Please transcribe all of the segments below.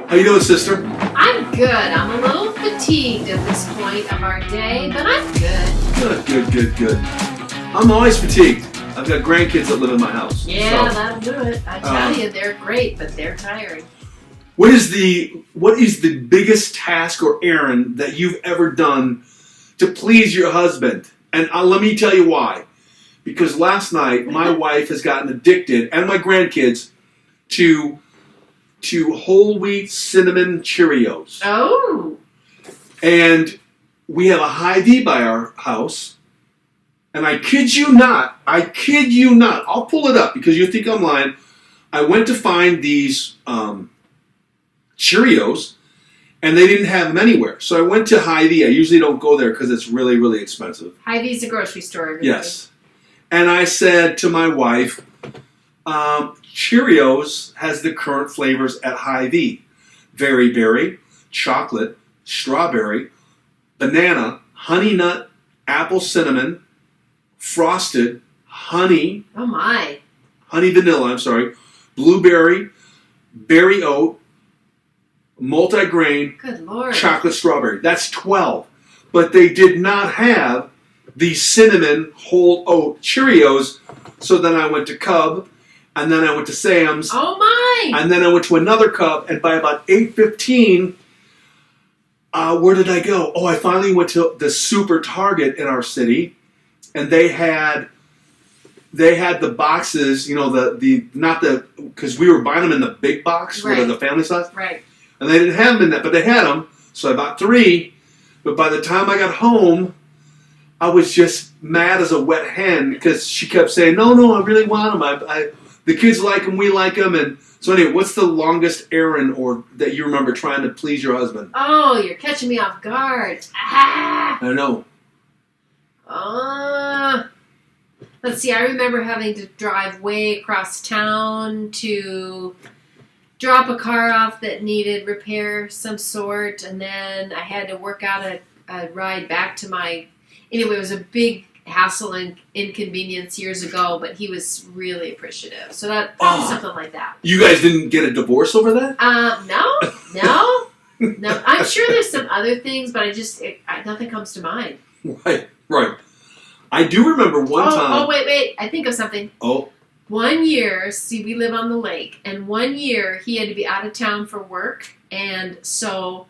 How you doing, sister? I'm good. I'm a little fatigued at this point of our day, but I'm good. Good. I'm always fatigued. I've got grandkids that live in my house. Yeah, that'll do it. I tell you, they're great, but they're tiring. What is the biggest task or errand that you've ever done to please your husband? And let me tell you why. Because last night, my wife has gotten addicted, and my grandkids, to whole wheat cinnamon Cheerios. Oh. And we have a Hy-Vee by our house. And I kid you not, I'll pull it up because you think I'm lying. I went to find these Cheerios, and they didn't have them anywhere. So I went to Hy-Vee. I usually don't go there because it's really, really expensive. Hy-Vee's a grocery store. Everybody. Yes. And I said to my wife, Cheerios has the current flavors at Hy-Vee. Very berry, chocolate, strawberry, banana, honey nut, apple cinnamon, frosted, honey. Oh my. Honey vanilla, blueberry, berry oat, multigrain, Good Lord. chocolate strawberry. That's 12. But they did not have the cinnamon whole oat Cheerios. So then I went to Cub, and then I went to Sam's. Oh my. And then I went to another Cub, and by about 8:15, where did I go? Oh, I finally went to the Super Target in our city, and they had the boxes, because we were buying them in the big box, right. The family size. Right. And they didn't have them in that, but they had them, so I bought 3. But by the time I got home, I was just mad as a wet hen because she kept saying, no, I really want them. The kids like them, we like them. And so anyway, what's the longest errand that you remember trying to please your husband? Oh, you're catching me off guard. Ah. I know. Let's see, I remember having to drive way across town to drop a car off that needed repair some sort, and then I had to work out a ride back to my... Anyway, it was a big hassle and inconvenience years ago, but he was really appreciative. So that probably something like that. You guys didn't get a divorce over that? No. I'm sure there's some other things, but nothing comes to mind. Right. I do remember one time... Oh, wait. I think of something. Oh. 1 year, we live on the lake, and 1 year he had to be out of town for work, and so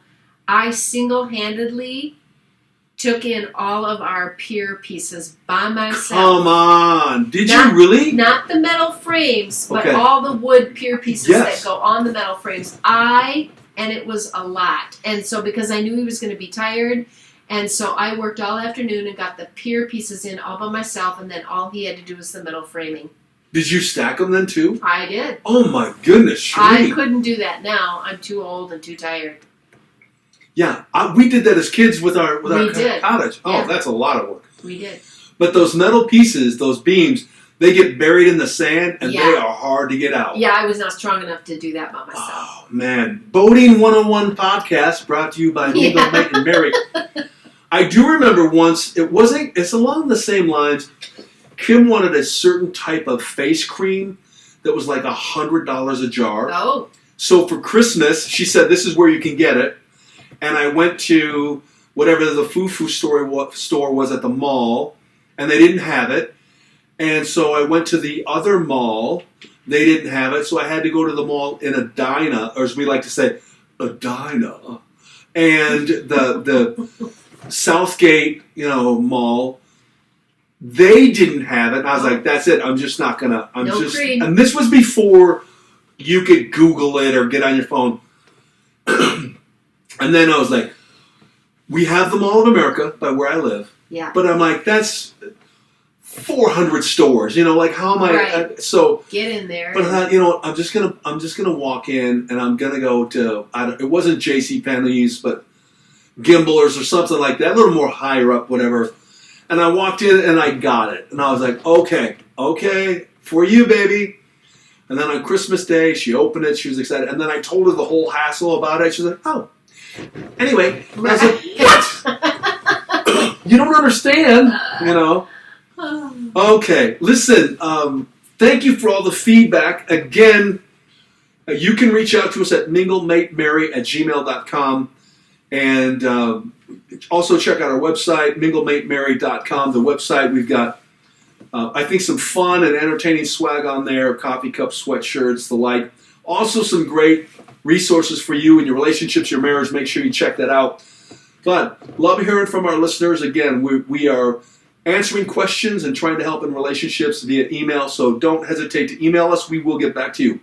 I single-handedly took in all of our pier pieces by myself. Come on. Did you really? Not the metal frames, but okay. all the wood pier pieces yes. that go on the metal frames. And it was a lot. And so because I knew he was going to be tired, and so I worked all afternoon and got the pier pieces in all by myself, and then all he had to do was the metal framing. Did you stack them then too? I did. Oh my goodness, Cheri. I couldn't do that now. I'm too old and too tired. Yeah, we did that as kids with our cottage. Oh, yeah. That's a lot of work. We did. But those metal pieces, those beams, they get buried in the sand, and they are hard to get out. Yeah, I was not strong enough to do that by myself. Oh, man. Boating 101 podcast brought to you by Legal Mike and Mary. I do remember once, it's along the same lines. Kim wanted a certain type of face cream that was like $100 a jar. Oh. So for Christmas, she said, this is where you can get it. And I went to whatever the foo-foo store was at the mall, and they didn't have it. And so I went to the other mall. They didn't have it, so I had to go to the mall in a dina, or as we like to say, a dina. And the Southgate, mall, they didn't have it. And I was like, that's it. I'm just not gonna. Cream. And this was before you could Google it or get on your phone. And then I was like, we have the Mall of America by where I live. Yeah. But I'm like, that's 400 stores. How am I? Right. So get in there. But I thought, I'm just gonna walk in, and I'm gonna go to. It wasn't JCPenney's, but Gimblers or something like that, a little more higher up, whatever. And I walked in, and I got it, and I was like, okay, for you, baby. And then on Christmas Day, she opened it. She was excited, and then I told her the whole hassle about it. She was like, oh. Anyway, I was like, what? You don't understand, Okay, listen, thank you for all the feedback. Again, You can reach out to us at minglematemary@gmail.com. And also check out our website, minglematemary.com. The website, we've got, I think, some fun and entertaining swag on there, coffee cups, sweatshirts, the like. Also some great resources for you and your relationships, your marriage. Make sure you check that out. But love hearing from our listeners. Again, we are answering questions and trying to help in relationships via email, so don't hesitate to email us. We will get back to you.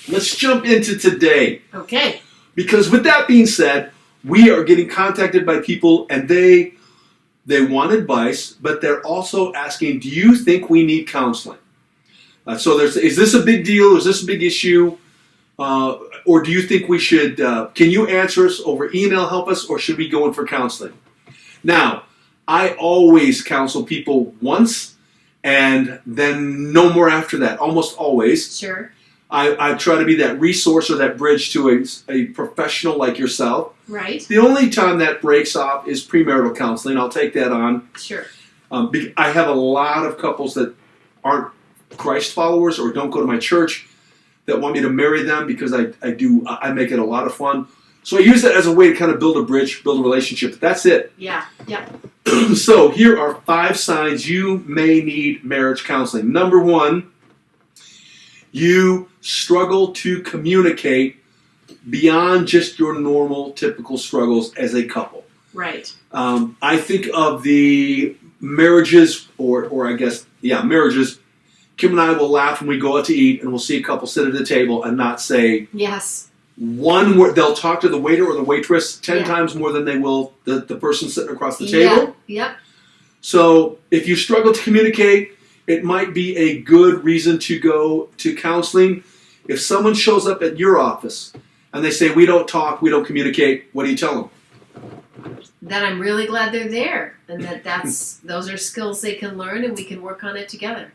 Let's jump into today. Okay. Because with that being said, we are getting contacted by people and they want advice, but they're also asking, do you think we need counseling? So is this a big deal? Is this a big issue? Or do you think we should, can you answer us over email, help us, or should we go in for counseling? Now, I always counsel people once and then no more after that, almost always. Sure. I try to be that resource or that bridge to a professional like yourself. Right. The only time that breaks off is premarital counseling. I'll take that on. Sure. I have a lot of couples that aren't Christ followers or don't go to my church that want me to marry them because I make it a lot of fun. So I use that as a way to kind of build a bridge, build a relationship. That's it. Yeah. So here are 5 signs you may need marriage counseling. Number 1, you struggle to communicate beyond just your normal, typical struggles as a couple. Right. I think of the marriages, or I guess, marriages. Kim and I will laugh when we go out to eat, and we'll see a couple sit at a table and not say yes. one word. They'll talk to the waiter or the waitress 10 times more than they will the person sitting across the table. Yep. So if you struggle to communicate, it might be a good reason to go to counseling. If someone shows up at your office and they say, we don't talk, we don't communicate, what do you tell them? That I'm really glad they're there and those are skills they can learn and we can work on it together.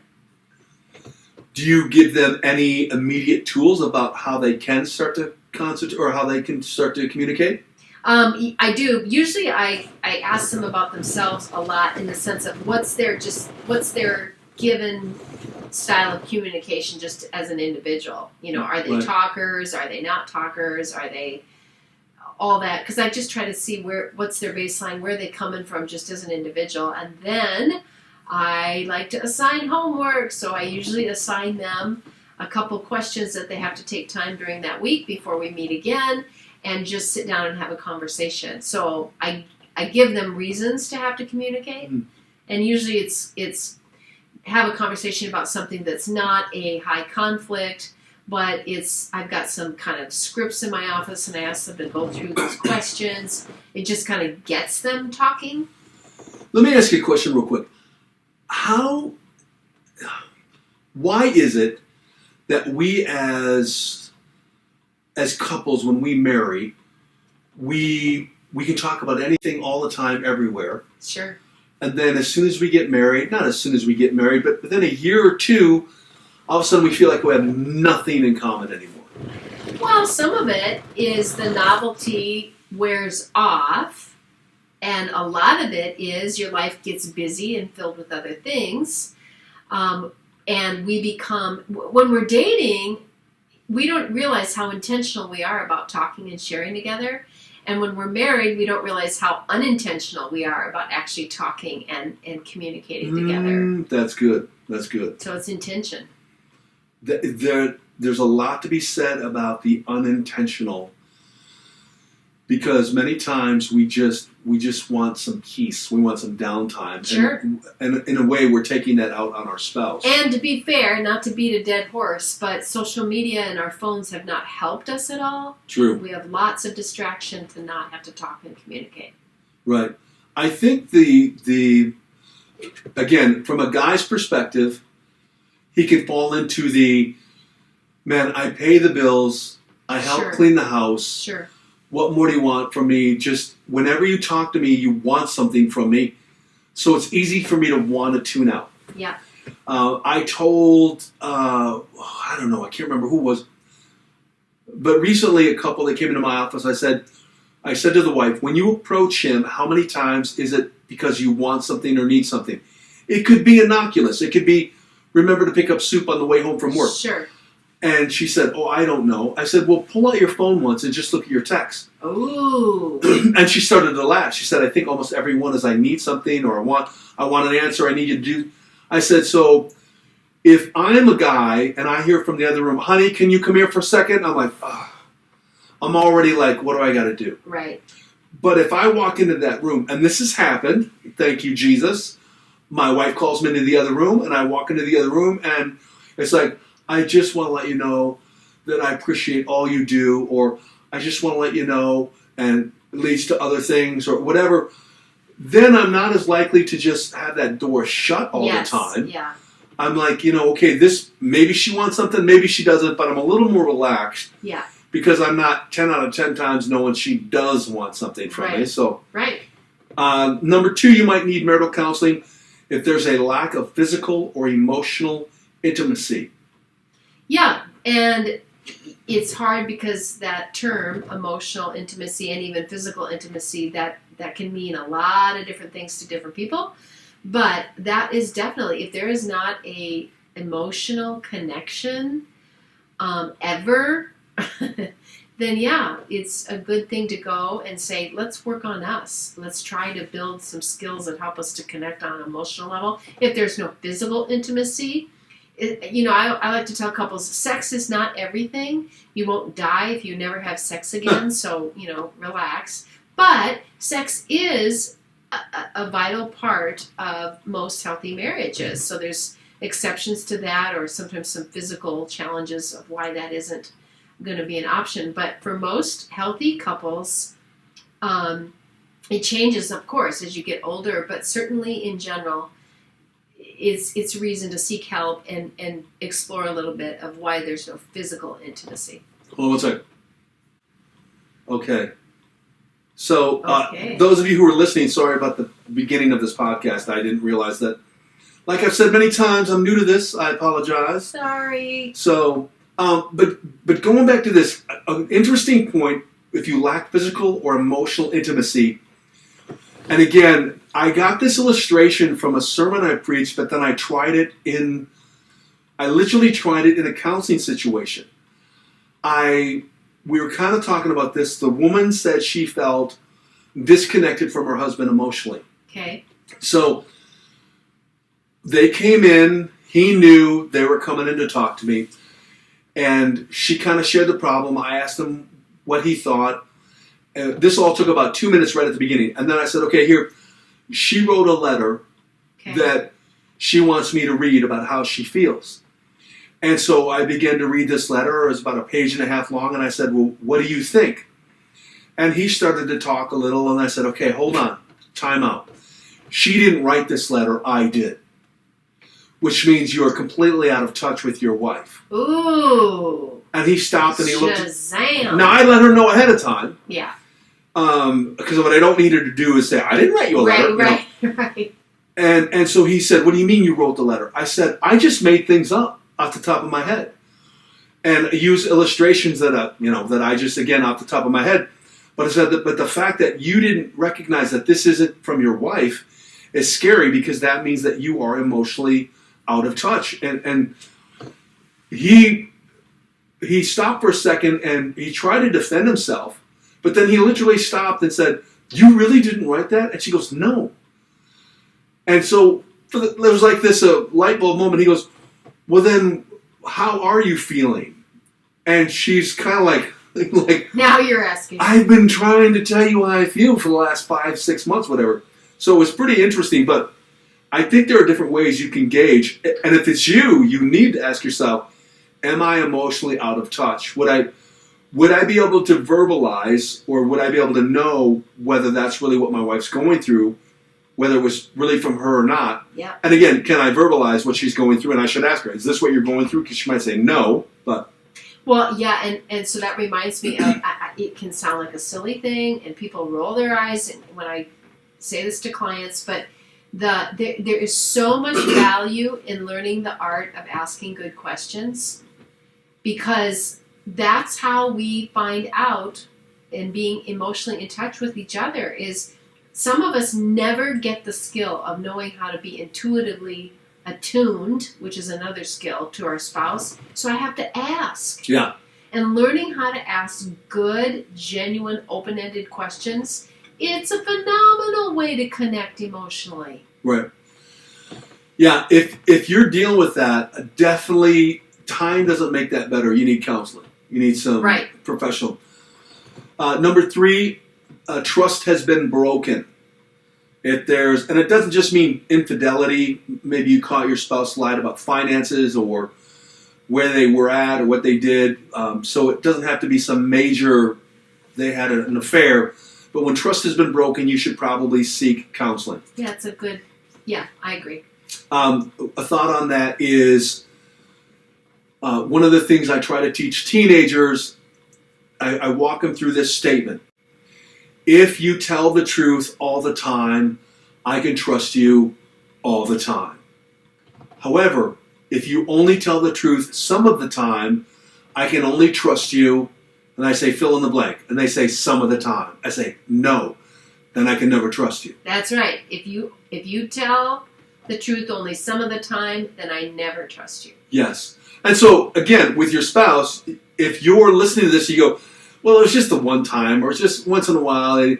Do you give them any immediate tools about how they can start to concentrate or how they can start to communicate? I do. Usually I ask them about themselves a lot in the sense of what's their given style of communication just as an individual. You know, are they talkers? Are they not talkers? Are they all that? Because I just try to see what's their baseline, where they're coming from just as an individual. And then I like to assign homework. So I usually assign them a couple questions that they have to take time during that week before we meet again and just sit down and have a conversation. So I give them reasons to have to communicate. And usually it's have a conversation about something that's not a high conflict, but I've got some kind of scripts in my office and I ask them to go through those questions. It just kind of gets them talking. Let me ask you a question real quick. Why is it that we as couples, when we marry, we can talk about anything all the time, everywhere. Sure. And then as soon as we get married, not as soon as we get married, but within a year or two, all of a sudden we feel like we have nothing in common anymore. Well, some of it is the novelty wears off, and a lot of it is your life gets busy and filled with other things. And we become, when we're dating, we don't realize how intentional we are about talking and sharing together. And when we're married, we don't realize how unintentional we are about actually talking and communicating together. That's good. That's good. So it's intention. There's a lot to be said about the unintentional, because many times we just want some peace. We want some downtime. Sure. And in a way, we're taking that out on our spouse. And to be fair, not to beat a dead horse, but social media and our phones have not helped us at all. True. We have lots of distraction to not have to talk and communicate. Right. I think again, from a guy's perspective, he can fall into man, I pay the bills, I help clean the house. Sure. What more do you want from me? Just whenever you talk to me, you want something from me. So it's easy for me to want to tune out. Yeah. I told, I don't know, I can't remember who it was, but recently a couple that came into my office, I said to the wife, when you approach him, how many times is it because you want something or need something? It could be innocuous. It could be, remember to pick up soup on the way home from work. Sure. And she said, "Oh, I don't know." I said, "Well, pull out your phone once and just look at your text." Ooh. And she started to laugh. She said, "I think almost every one is I need something or I want an answer. I need you to do." I said, "So if I'm a guy and I hear from the other room, honey, can you come here for a second?" I'm like, "Ugh." I'm already like, what do I got to do? Right. But if I walk into that room, and this has happened, thank you, Jesus. My wife calls me into the other room, and I walk into the other room, and it's like, I just want to let you know that I appreciate all you do, or I just want to let you know, and it leads to other things, or whatever. Then I'm not as likely to just have that door shut all the time. Yeah. I'm like, okay, this, maybe she wants something, maybe she doesn't, but I'm a little more relaxed. Yeah. Because I'm not 10 out of 10 times knowing she does want something from me. So, right. Number 2, you might need marital counseling if there's a lack of physical or emotional intimacy. Yeah, and it's hard because that term, emotional intimacy and even physical intimacy, that can mean a lot of different things to different people. But that is definitely, if there is not a emotional connection ever, then yeah, it's a good thing to go and say, let's work on us. Let's try to build some skills that help us to connect on an emotional level. If there's no physical intimacy, I like to tell couples, sex is not everything. You won't die if you never have sex again, so, relax. But sex is a vital part of most healthy marriages. So there's exceptions to that, or sometimes some physical challenges of why that isn't going to be an option. But for most healthy couples, it changes, of course, as you get older, but certainly in general, it's reason to seek help and explore a little bit of why there's no physical intimacy. Hold on one second. Okay. So, those of you who are listening, sorry about the beginning of this podcast. I didn't realize that. Like I've said many times, I'm new to this. I apologize. Sorry. So, but going back to this, an interesting point, if you lack physical or emotional intimacy, and again, I got this illustration from a sermon I preached, but then I literally tried it in a counseling situation. We were kind of talking about this. The woman said she felt disconnected from her husband emotionally. Okay. So they came in, he knew they were coming in to talk to me, and she kind of shared the problem. I asked him what he thought. This all took about 2 minutes right at the beginning. And then I said, okay, here, she wrote a letter that she wants me to read about how she feels. And so I began to read this letter. It was about 1.5 pages long, and I said, well, what do you think? And he started to talk a little, and I said, okay, hold on, time out. She didn't write this letter, I did. Which means you are completely out of touch with your wife. Ooh. And he stopped and he looked. Shazam. Now, I let her know ahead of time. Yeah. Because what I don't need her to do is say, I didn't write you a letter. Right. And so he said, what do you mean you wrote the letter? I said, I just made things up off the top of my head. And use illustrations that I just, again, off the top of my head. But I said, but the fact that you didn't recognize that this isn't from your wife is scary, because that means that you are emotionally out of touch. And he stopped for a second and he tried to defend himself, but then he literally stopped and said, you really didn't write that? And she goes, no. And so there was like this light bulb moment. He goes, well then, how are you feeling? And she's kind of like, now you're asking. I've been trying to tell you how I feel for the last 5-6 months, whatever. So it was pretty interesting, but I think there are different ways you can gauge. And if it's you need to ask yourself, am I emotionally out of touch? Would I be able to verbalize, or would I be able to know whether that's really what my wife's going through, whether it was really from her or not? Yeah. And again, can I verbalize what she's going through? And I should ask her, is this what you're going through? Because she might say no, but... Well, yeah, and so that reminds me of, it can sound like a silly thing, and people roll their eyes when I say this to clients, but there is so much value in learning the art of asking good questions, because that's how we find out, and being emotionally in touch with each other, is some of us never get the skill of knowing how to be intuitively attuned, which is another skill, to our spouse. So I have to ask. Yeah. And learning how to ask good, genuine, open-ended questions, it's a phenomenal way to connect emotionally. Right. Yeah, if you're dealing with that, definitely time doesn't make that better. You need counseling. You need some professional. Number 3, trust has been broken. And it doesn't just mean infidelity. Maybe you caught your spouse lied about finances or where they were at or what they did. So it doesn't have to be some major, they had an affair. But when trust has been broken, you should probably seek counseling. Yeah, it's a good, I agree. A thought on that is one of the things I try to teach teenagers, I walk them through this statement. If you tell the truth all the time, I can trust you all the time. However, if you only tell the truth some of the time, I can only trust you, and I say fill in the blank, and they say some of the time. I say no, then I can never trust you. That's right. If you tell the truth only some of the time, then I never trust you. Yes. And so, again, with your spouse, if you're listening to this, you go, well, it was just the one time, or it's just once in a while. It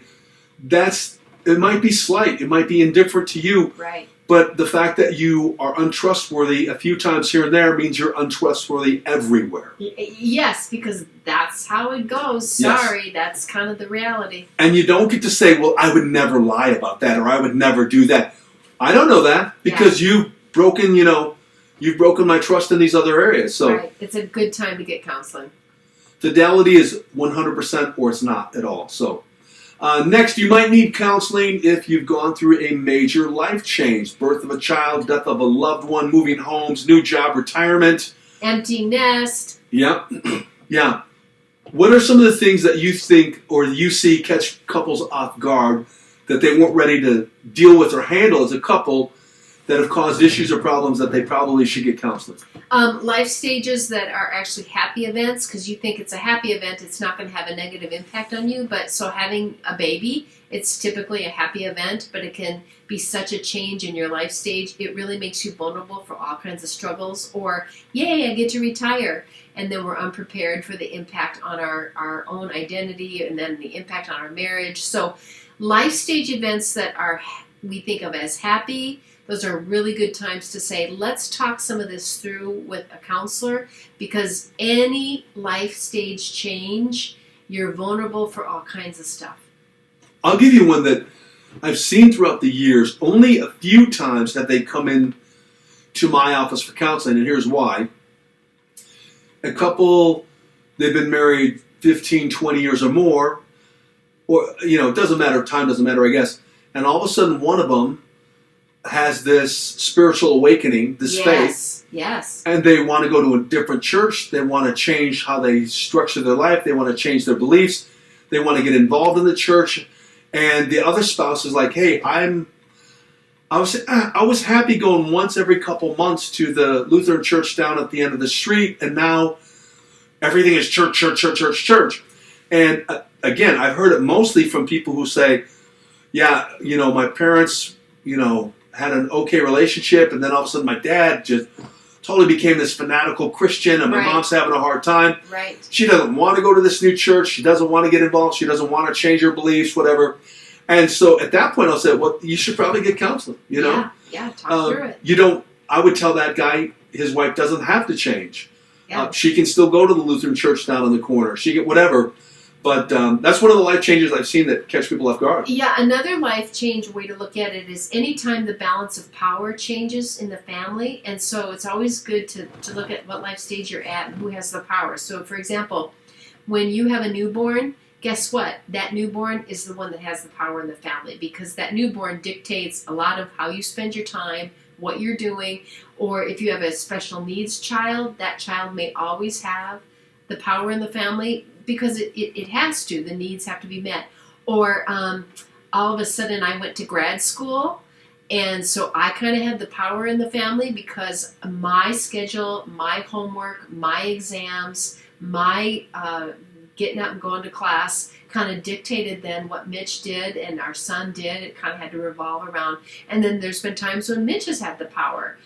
might be slight. It might be indifferent to you. Right. But the fact that you are untrustworthy a few times here and there means you're untrustworthy everywhere. Yes, because that's how it goes. Sorry, that's kind of the reality. And you don't get to say, well, I would never lie about that, or I would never do that. I don't know that because you've broken my trust in these other areas. So right. It's a good time to get counseling. Fidelity is 100% or it's not at all. So next, you might need counseling if you've gone through a major life change. Birth of a child, death of a loved one, moving homes, new job, retirement. Empty nest. Yeah. Yeah. What are some of the things that you think or you see catch couples off guard that they weren't ready to deal with or handle as a couple that have caused issues or problems that they probably should get counseling? Life stages that are actually happy events, because you think it's a happy event, it's not going to have a negative impact on you. But so having a baby, it's typically a happy event, but it can be such a change in your life stage. It really makes you vulnerable for all kinds of struggles. Or, yay, I get to retire. And then we're unprepared for the impact on our own identity and then the impact on our marriage. So life stage events that we think of as happy, those are really good times to say, let's talk some of this through with a counselor, because any life stage change, you're vulnerable for all kinds of stuff. I'll give you one that I've seen throughout the years. Only a few times have they come in to my office for counseling, and here's why. A couple, they've been married 15, 20 years or more, or, it doesn't matter, time doesn't matter, I guess. And all of a sudden, one of them has this spiritual awakening, this faith. Yes. And they want to go to a different church. They want to change how they structure their life. They want to change their beliefs. They want to get involved in the church. And the other spouse is like, hey, I was happy going once every couple months to the Lutheran church down at the end of the street, and now everything is church, church, church, church, church. And again, I've heard it mostly from people who say, yeah, my parents, had an okay relationship, and then all of a sudden my dad just totally became this fanatical Christian, and my mom's having a hard time. Right. She doesn't want to go to this new church. She doesn't want to get involved. She doesn't want to change her beliefs, whatever. And so at that point, I'll say, well, you should probably get counseling, Yeah, talk through it. I would tell that guy his wife doesn't have to change. Yeah. She can still go to the Lutheran church down on the corner. She can, whatever. But that's one of the life changes I've seen that catch people off guard. Yeah, another life change way to look at it is anytime the balance of power changes in the family. And so it's always good to look at what life stage you're at and who has the power. So, for example, when you have a newborn, guess what? That newborn is the one that has the power in the family, because that newborn dictates a lot of how you spend your time, what you're doing. Or if you have a special needs child, that child may always have the power in the family, because it has to. The needs have to be met. Or all of a sudden I went to grad school, and so I kind of had the power in the family because my schedule, my homework, my exams, my getting up and going to class kind of dictated then what Mitch did and our son did. It kind of had to revolve around. And then there's been times when Mitch has had the power.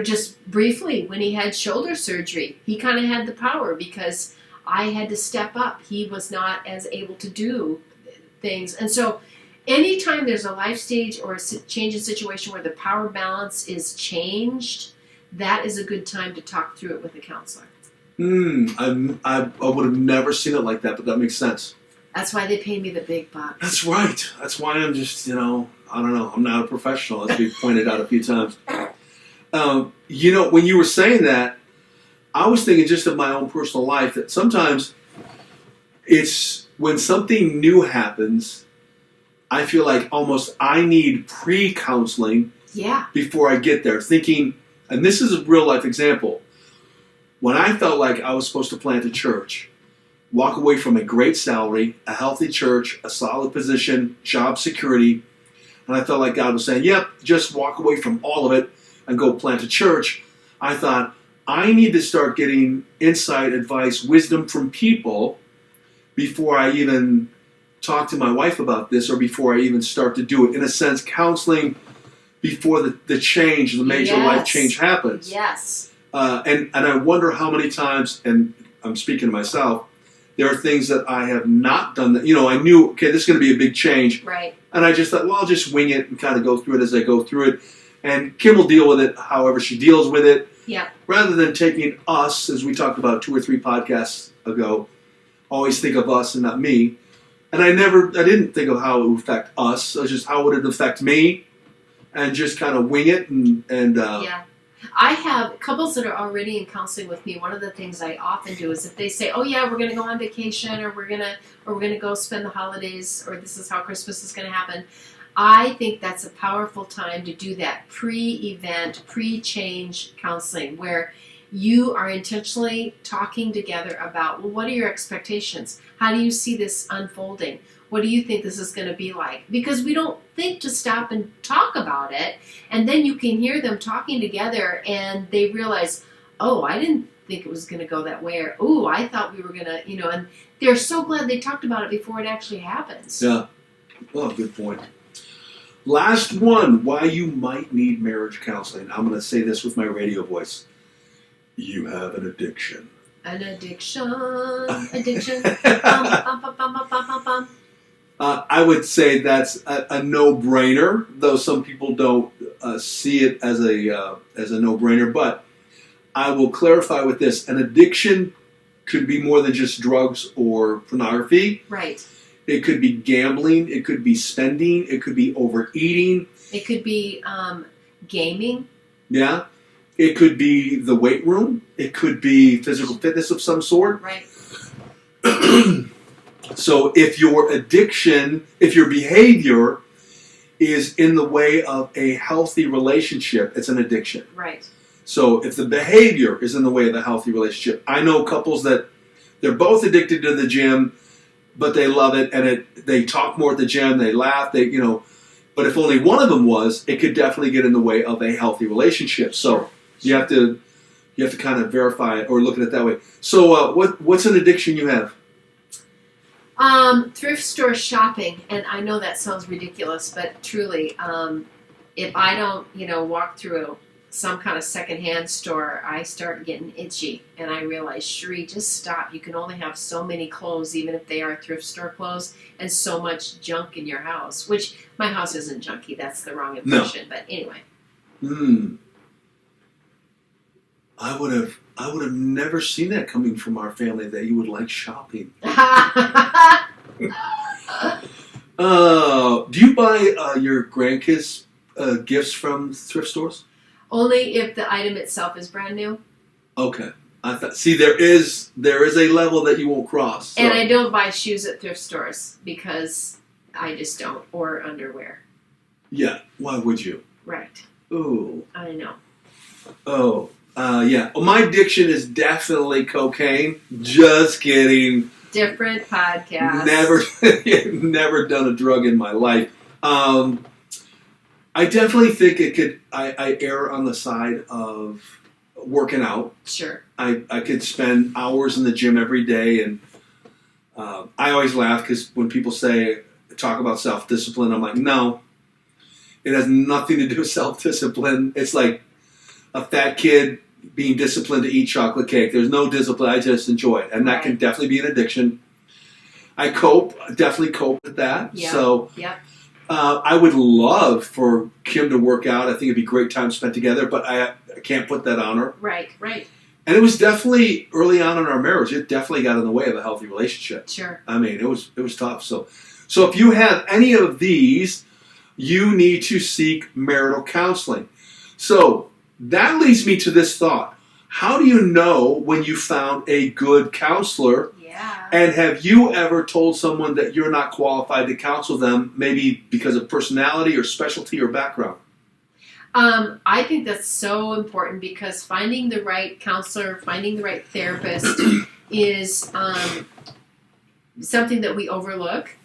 Just briefly, when he had shoulder surgery, he kind of had the power because I had to step up. He was not as able to do things. And so anytime there's a life stage or a change in situation where the power balance is changed, that is a good time to talk through it with a counselor. I would have never seen it like that, but that makes sense. That's why they pay me the big bucks. That's right. That's why I'm just, I don't know. I'm not a professional, as we've pointed out a few times. When you were saying that, I was thinking just of my own personal life that sometimes it's when something new happens, I feel like almost I need pre-counseling before I get there. Thinking, and this is a real life example, when I felt like I was supposed to plant a church, walk away from a great salary, a healthy church, a solid position, job security, and I felt like God was saying, yep, just walk away from all of it and go plant a church. I thought, I need to start getting insight, advice, wisdom from people before I even talk to my wife about this or before I even start to do it. In a sense, counseling before the change, the major life change happens. Yes. And I wonder how many times, and I'm speaking to myself, there are things that I have not done that, I knew, okay, this is going to be a big change. Right. And I just thought, well, I'll just wing it and kind of go through it as I go through it. And Kim will deal with it however she deals with it. Yeah. Rather than taking us, as we talked about 2 or 3 podcasts ago, always think of us and not me. And I didn't think of how it would affect us. It was just how would it affect me, and just kind of wing it Yeah. I have couples that are already in counseling with me. One of the things I often do is if they say, "Oh yeah, we're going to go on vacation, or we're going to go spend the holidays, or this is how Christmas is going to happen," I think that's a powerful time to do that pre-event, pre-change counseling, where you are intentionally talking together about, well, what are your expectations? How do you see this unfolding? What do you think this is going to be like? Because we don't think to stop and talk about it, and then you can hear them talking together, and they realize, oh, I didn't think it was going to go that way, or, oh, I thought we were going to, and they're so glad they talked about it before it actually happens. Yeah. Well, good point. Last one, why you might need marriage counseling. I'm going to say this with my radio voice. You have an addiction. An addiction. Addiction. Bum, bum, bum, bum, bum, bum. I would say that's a no-brainer, though some people don't see it as a no-brainer. But I will clarify with this. An addiction could be more than just drugs or pornography. Right. It could be gambling. It could be spending. It could be overeating. It could be gaming. Yeah. It could be the weight room. It could be physical fitness of some sort. Right. So if your addiction, if your behavior is in the way of a healthy relationship, it's an addiction. Right. So if the behavior is in the way of a healthy relationship, I know couples that they're both addicted to the gym, but they love it, and they talk more at the gym, they laugh, but if only one of them was, it could definitely get in the way of a healthy relationship. So you have to kind of verify it or look at it that way. So what's an addiction you have? Thrift store shopping, and I know that sounds ridiculous, but truly, if I don't, walk through some kind of secondhand store, I start getting itchy, and I realize, Cherie, just stop. You can only have so many clothes, even if they are thrift store clothes, and so much junk in your house, which my house isn't junky. That's the wrong impression, But anyway. I would have never seen that coming from our family, that you would like shopping. Do you buy your grandkids gifts from thrift stores? Only if the item itself is brand new. Okay. See, there is a level that you won't cross. So. And I don't buy shoes at thrift stores because I just don't, or underwear. Yeah. Why would you? Right. Ooh. I know. Oh. Yeah. Well, my addiction is definitely cocaine. Just kidding. Different podcast. Never done a drug in my life. I definitely think it could. I err on the side of working out. Sure. I could spend hours in the gym every day, and I always laugh because when people talk about self-discipline, I'm like, no, it has nothing to do with self-discipline. It's like a fat kid being disciplined to eat chocolate cake. There's no discipline. I just enjoy it. And that can definitely be an addiction. I definitely cope with that. Yep. So Yep. I would love for Kim to work out. I think it'd be great time spent together, but I can't put that on her. Right. And it was definitely early on in our marriage. It definitely got in the way of a healthy relationship. Sure. I mean, it was tough. So if you have any of these, you need to seek marital counseling. So that leads me to this thought. How do you know when you found a good counselor? Yeah. And have you ever told someone that you're not qualified to counsel them, maybe because of personality or specialty or background? I think that's so important because finding the right counselor, finding the right therapist is something that we overlook.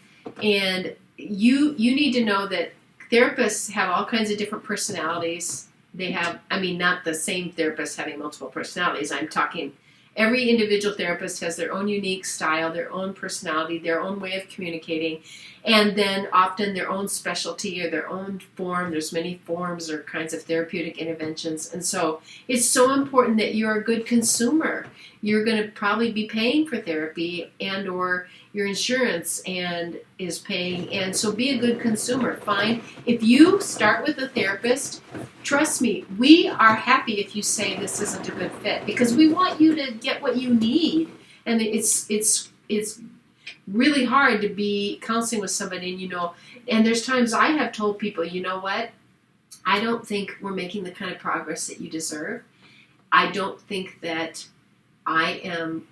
And you need to know that therapists have all kinds of different personalities. They have, not the same therapist having multiple personalities. I'm talking every individual therapist has their own unique style, their own personality, their own way of communicating, and then often their own specialty or their own form. There's many forms or kinds of therapeutic interventions. And so it's so important that you're a good consumer. You're going to probably be paying for therapy and or your insurance and is paying. And so be a good consumer. If you start with a therapist, trust me, we are happy if you say this isn't a good fit because we want you to get what you need. And it's really hard to be counseling with somebody and there's times I have told people, you know what? I don't think we're making the kind of progress that you deserve. I don't think that I am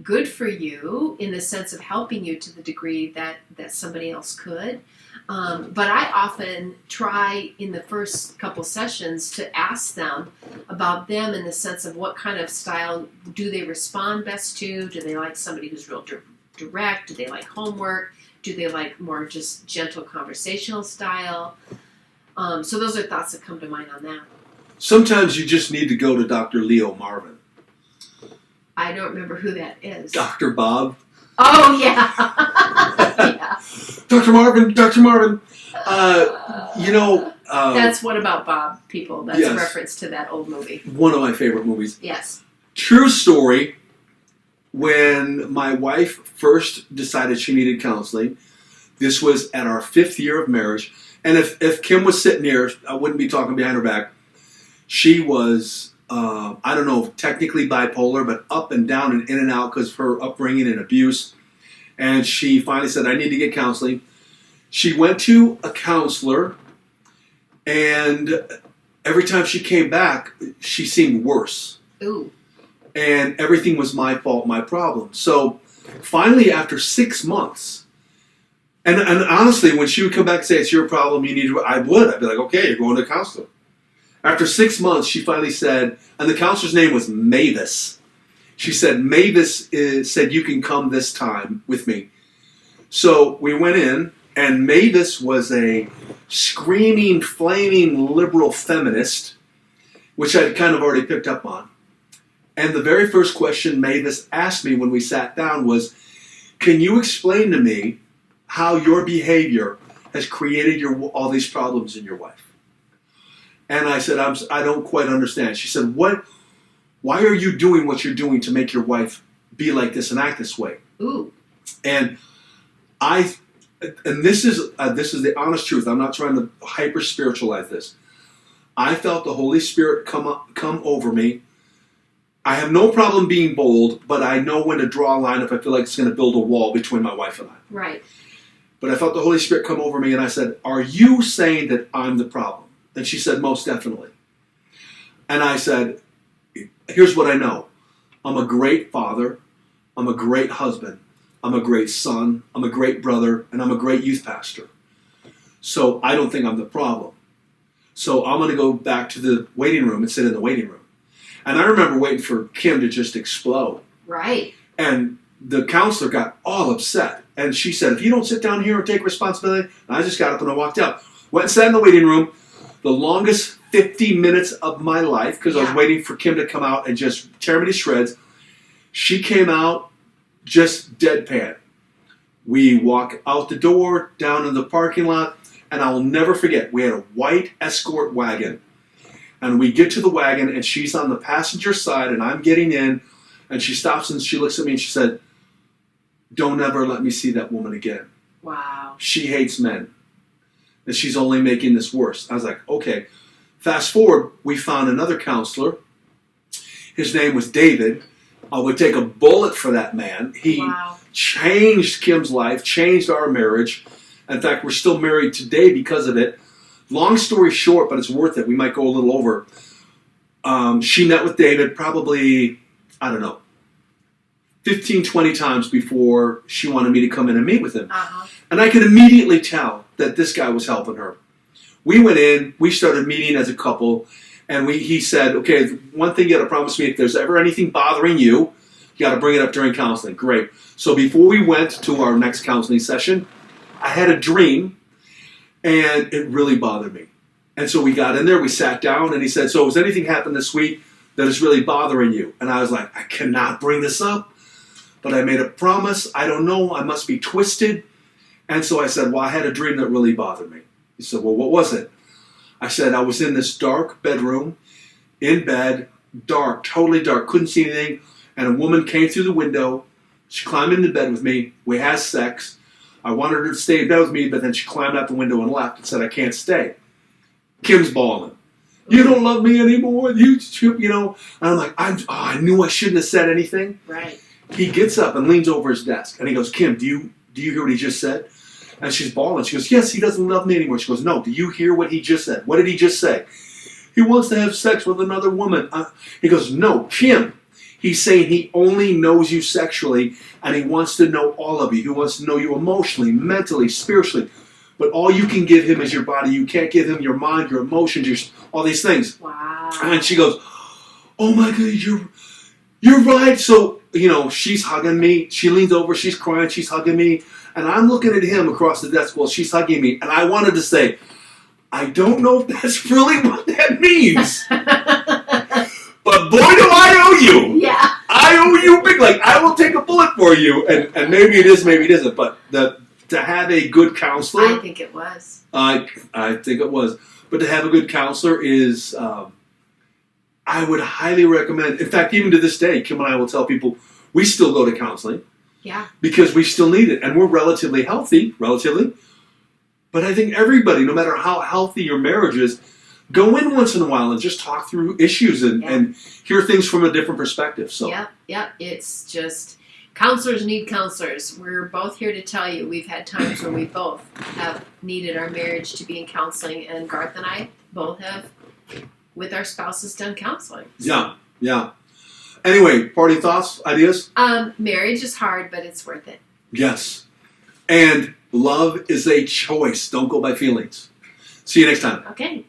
good for you in the sense of helping you to the degree that somebody else could. But I often try in the first couple sessions to ask them about them in the sense of what kind of style do they respond best to? Do they like somebody who's real direct? Do they like homework? Do they like more just gentle conversational style? So those are thoughts that come to mind on that. Sometimes you just need to go to Dr. Leo Marvin. I don't remember who that is. Dr. Bob. Oh, yeah. Yeah. Dr. Marvin. That's What About Bob, people. That's yes. a reference to that old movie. One of my favorite movies. Yes. True story. When my wife first decided she needed counseling, this was at our 5th year of marriage. And if Kim was sitting here, I wouldn't be talking behind her back. She was... I don't know, technically bipolar, but up and down and in and out because of her upbringing and abuse. And she finally said, I need to get counseling. She went to a counselor, and every time she came back, she seemed worse. Ooh. And everything was my fault, my problem. So finally, after 6 months, and honestly, when she would come back and say, it's your problem, I'd be like, okay, you're going to a counselor. After 6 months, she finally said, and the counselor's name was Mavis. She said, Mavis said, you can come this time with me. So we went in, and Mavis was a screaming, flaming liberal feminist, which I'd kind of already picked up on. And the very first question Mavis asked me when we sat down was, can you explain to me how your behavior has created all these problems in your life? And I said, I don't quite understand. She said, why are you doing what you're doing to make your wife be like this and act this way? Ooh. And this is the honest truth. I'm not trying to hyper spiritualize this. I felt the Holy Spirit come over me. I have no problem being bold, but I know when to draw a line if I feel like it's going to build a wall between my wife and I. Right. But I felt the Holy Spirit come over me, and I said, are you saying that I'm the problem? And she said, most definitely. And I said, here's what I know. I'm a great father. I'm a great husband. I'm a great son. I'm a great brother. And I'm a great youth pastor. So I don't think I'm the problem. So I'm going to go back to the waiting room and sit in the waiting room. And I remember waiting for Kim to just explode. Right. And the counselor got all upset. And she said, if you don't sit down here and take responsibility, and I just got up and I walked out. Went and sat in the waiting room. The longest 50 minutes of my life, because I was waiting for Kim to come out and just tear me to shreds. She came out just deadpan. We walk out the door, down in the parking lot, and I'll never forget, we had a white Escort wagon. And we get to the wagon, and she's on the passenger side, and I'm getting in, and she stops and she looks at me and she said, "Don't ever let me see that woman again. Wow. She hates men. And she's only making this worse." I was like, okay. Fast forward, we found another counselor. His name was David. I would take a bullet for that man. He changed Kim's life, changed our marriage. In fact, we're still married today because of it. Long story short, but it's worth it. We might go a little over. She met with David probably, 15, 20 times before she wanted me to come in and meet with him. Uh-huh. And I could immediately tell that this guy was helping her. We went in, we started meeting as a couple, and he said, okay, one thing you got to promise me, if there's ever anything bothering you, you got to bring it up during counseling. Great. So before we went to our next counseling session, I had a dream, and it really bothered me. And so we got in there, we sat down, and he said, so has anything happened this week that is really bothering you? And I was like, I cannot bring this up, but I made a promise. I don't know. I must be twisted. And so I said, well, I had a dream that really bothered me. He said, well, what was it? I said, I was in this dark bedroom, in bed, dark, totally dark, couldn't see anything, and a woman came through the window. She climbed into bed with me. We had sex. I wanted her to stay in bed with me, but then she climbed out the window and left and said, I can't stay. Kim's bawling. You don't love me anymore. You know. And I'm like, I knew I shouldn't have said anything. Right. He gets up and leans over his desk, and he goes, Kim, do you hear what he just said? And she's bawling. She goes, yes, he doesn't love me anymore. She goes, no, do you hear what he just said? What did he just say? He wants to have sex with another woman. He goes, no, Kim. He's saying he only knows you sexually, and he wants to know all of you. He wants to know you emotionally, mentally, spiritually. But all you can give him is your body. You can't give him your mind, your emotions, all these things. Wow. And she goes, oh my God, you're right. So, she's hugging me. She leans over, she's crying, she's hugging me. And I'm looking at him across the desk while she's hugging me. And I wanted to say, I don't know if that's really what that means. But boy, do I owe you. Yeah. I owe you big. Like, I will take a bullet for you. And maybe it is, maybe it isn't. But to have a good counselor. I think it was. I think it was. But to have a good counselor is, I would highly recommend. In fact, even to this day, Kim and I will tell people, we still go to counseling. Yeah. Because we still need it. And we're relatively healthy, But I think everybody, no matter how healthy your marriage is, go in once in a while and just talk through issues and hear things from a different perspective. So. Yep. It's just, counselors need counselors. We're both here to tell you we've had times when we both have needed our marriage to be in counseling, and Garth and I both have, with our spouses, done counseling. So. Yeah. Anyway, party thoughts, ideas? Marriage is hard, but it's worth it. Yes. And love is a choice. Don't go by feelings. See you next time. Okay.